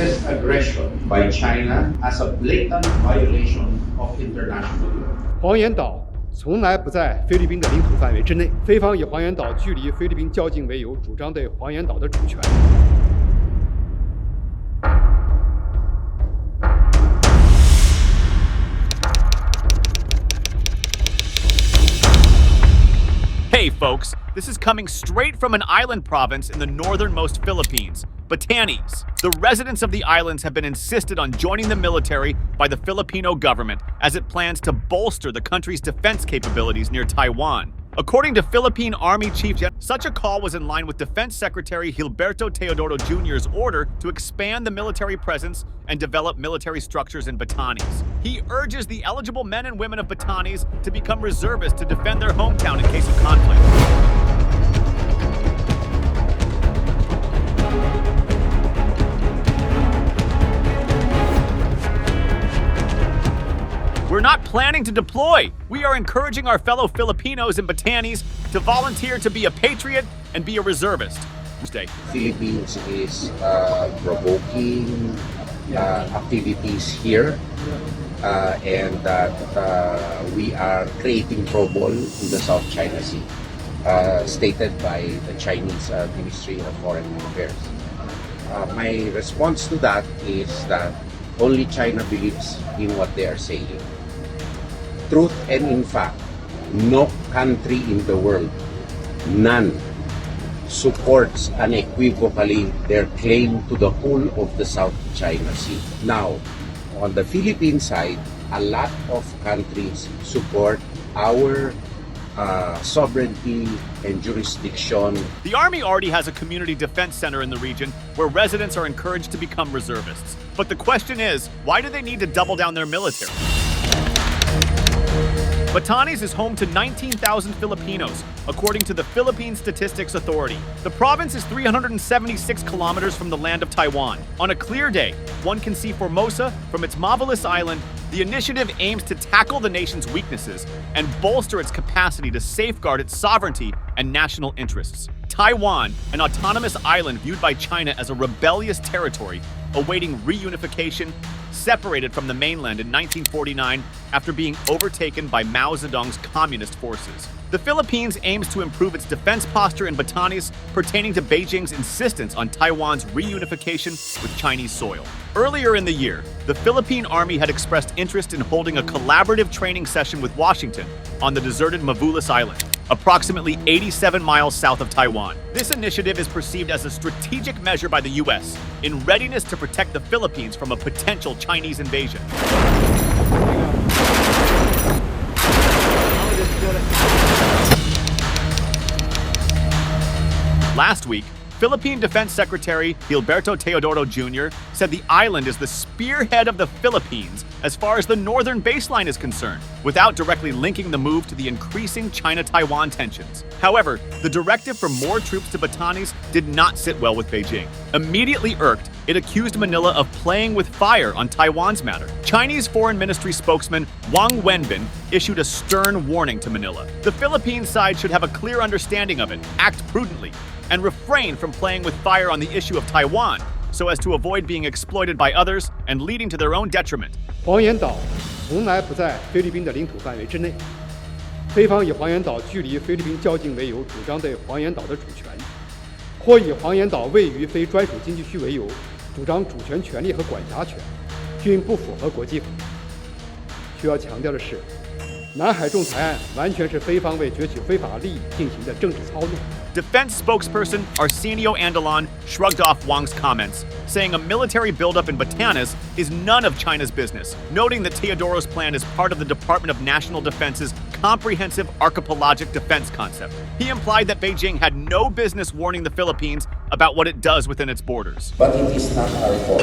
latest aggression by China as a blatant violation of international law. 黄岩岛从来不在菲律宾的领土范围之内，菲方以黄岩岛距离菲律宾较近为由，主张对黄岩岛的主权。Hey folks, this is coming straight from an island province in the northernmost Philippines, Batanes. The residents of the islands have been insisted on joining the military by the Filipino government as it plans to bolster the country's defense capabilities near Taiwan. According to Philippine Army Chief General, such a call was in line with Defense Secretary Gilberto Teodoro Jr.'s order to expand the military presence and develop military structures in Batanes. He urges the eligible men and women of Batanes to become reservists to defend their hometown in case of conflict. We're not planning to deploy. We are encouraging our fellow Filipinos in Batanes to volunteer to be a patriot and be a reservist. Philippines is provoking activities here and that we are creating trouble in the South China Sea, stated by the Chinese Ministry of Foreign Affairs. My response to that is that only China believes in what they are saying. Truth and in fact, no country in the world, none, supports unequivocally their claim to the whole of the South China Sea. Now, on the Philippine side, a lot of countries support our sovereignty and jurisdiction. The Army already has a community defense center in the region where residents are encouraged to become reservists. But the question is, why do they need to double down their military? Batanes is home to 19,000 Filipinos, according to the Philippine Statistics Authority. The province is 376 kilometers from the land of Taiwan. On a clear day, one can see Formosa from its marvelous island. The initiative aims to tackle the nation's weaknesses and bolster its capacity to safeguard its sovereignty and national interests. Taiwan, an autonomous island viewed by China as a rebellious territory, awaiting reunification, separated from the mainland in 1949 after being overtaken by Mao Zedong's communist forces. The Philippines aims to improve its defense posture in Batanes pertaining to Beijing's insistence on Taiwan's reunification with Chinese soil. Earlier in the year, the Philippine Army had expressed interest in holding a collaborative training session with Washington on the deserted Mavulis Island, approximately 87 miles south of Taiwan. This initiative is perceived as a strategic measure by the U.S. in readiness to protect the Philippines from a potential Chinese invasion. Last week, Philippine Defense Secretary Gilberto Teodoro Jr. said the island is the spearhead of the Philippines as far as the northern baseline is concerned, without directly linking the move to the increasing China-Taiwan tensions. However, the directive for more troops to Batanes did not sit well with Beijing. Immediately irked, it accused Manila of playing with fire on Taiwan's matter. Chinese Foreign Ministry spokesman Wang Wenbin issued a stern warning to Manila. The Philippine side should have a clear understanding of it, act prudently, and refrain from playing with fire on the issue of Taiwan so as to avoid being exploited by others and leading to their own detriment. 黄岩岛从来不在菲律宾的领土范围之内，菲方以黄岩岛距离菲律宾较近为由，主张对黄岩岛的主权，或以黄岩岛位于非专属经济区为由，主张主权权利和管辖权，均不符合国际法。需要强调的是，南海仲裁案完全是菲方为攫取非法利益进行的政治操弄。Defense spokesperson Arsenio Andalan shrugged off Wang's comments, saying a military buildup in Batanes is none of China's business, noting that Teodoro's plan is part of the Department of National Defense's comprehensive archipelagic defense concept. He implied that Beijing had no business warning the Philippines about what it does within its borders. But it is not our fault.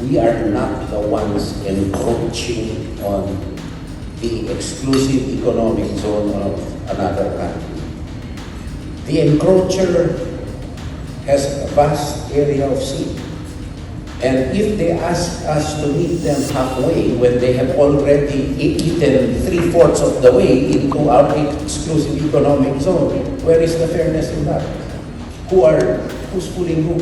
We are not the ones encroaching on the exclusive economic zone of another country. The encroacher has a vast area of sea. And if they ask us to meet them halfway when they have already eaten 3/4 of the way into our exclusive economic zone, where is the fairness in that? Who's fooling who?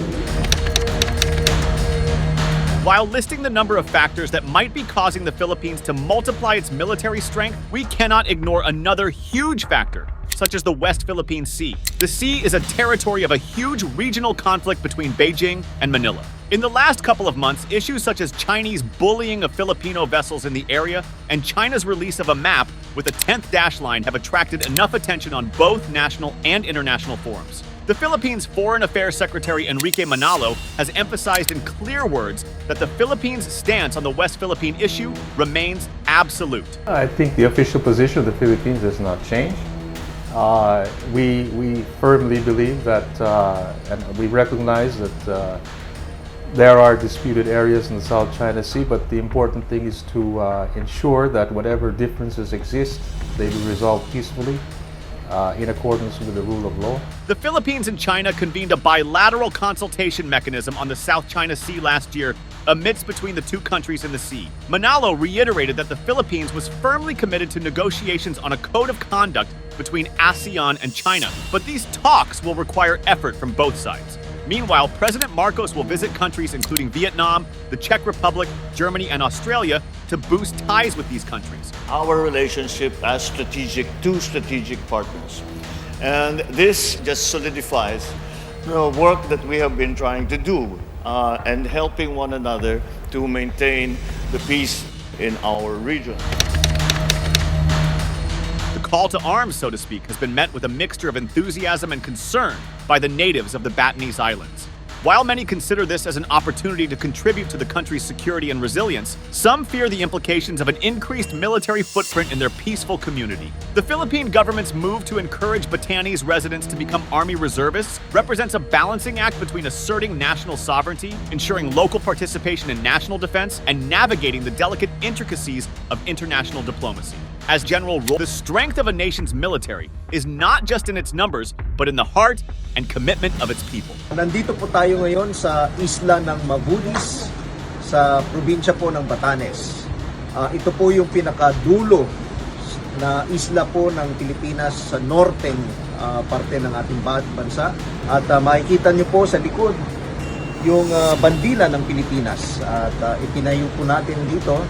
While listing the number of factors that might be causing the Philippines to multiply its military strength, we cannot ignore another huge factor, such as the West Philippine Sea. The sea is a territory of a huge regional conflict between Beijing and Manila. In the last couple of months, issues such as Chinese bullying of Filipino vessels in the area and China's release of a map with a 10th dash line have attracted enough attention on both national and international forums. The Philippines' Foreign Affairs Secretary Enrique Manalo has emphasized in clear words that the Philippines' stance on the West Philippine issue remains absolute. I think the official position of the Philippines has not changed. We firmly believe that, and we recognize that there are disputed areas in the South China Sea, but the important thing is to ensure that whatever differences exist, they be resolved peacefully in accordance with the rule of law. The Philippines and China convened a bilateral consultation mechanism on the South China Sea last year amidst between the two countries in the sea. Manalo reiterated that the Philippines was firmly committed to negotiations on a code of conduct between ASEAN and China, but these talks will require effort from both sides. Meanwhile, President Marcos will visit countries including Vietnam, the Czech Republic, Germany, and Australia to boost ties with these countries. Our relationship as two strategic partners. And this just solidifies the work that we have been trying to do and helping one another to maintain the peace in our region. The call to arms, so to speak, has been met with a mixture of enthusiasm and concern by the natives of the Batanes Islands. While many consider this as an opportunity to contribute to the country's security and resilience, some fear the implications of an increased military footprint in their peaceful community. The Philippine government's move to encourage Batanes residents to become Army reservists represents a balancing act between asserting national sovereignty, ensuring local participation in national defense, and navigating the delicate intricacies of international diplomacy. As General Roy, the strength of a nation's military is not just in its numbers, but in the heart and commitment of its people. Nandito po tayo ngayon sa isla ng Mabulis sa probinsya po ng Batanes. Ito po yung pinakadulo na isla po ng Pilipinas sa norteng parte ng ating bansa. At makikita nyo po sa likod yung bandila ng Pilipinas. At itinayo po natin dito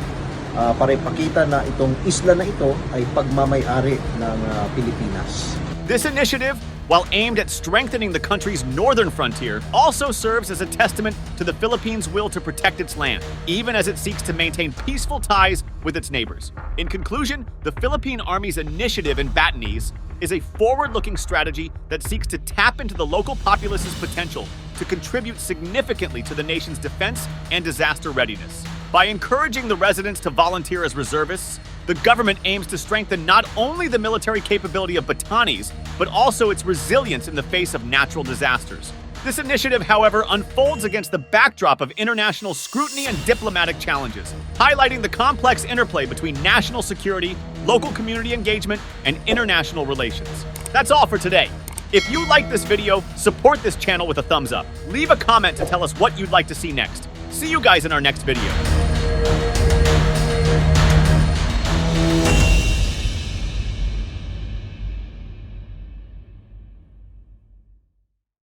para ipakita na itong isla na ito ay pagmamay-ari ng Pilipinas. This initiative, while aimed at strengthening the country's northern frontier, also serves as a testament to the Philippines' will to protect its land, even as it seeks to maintain peaceful ties with its neighbors. In conclusion, the Philippine Army's initiative in Batanes is a forward-looking strategy that seeks to tap into the local populace's potential to contribute significantly to the nation's defense and disaster readiness. By encouraging the residents to volunteer as reservists, the government aims to strengthen not only the military capability of Batanes, but also its resilience in the face of natural disasters. This initiative, however, unfolds against the backdrop of international scrutiny and diplomatic challenges, highlighting the complex interplay between national security, local community engagement, and international relations. That's all for today. If you like this video, support this channel with a thumbs up. Leave a comment to tell us what you'd like to see next. See you guys in our next video.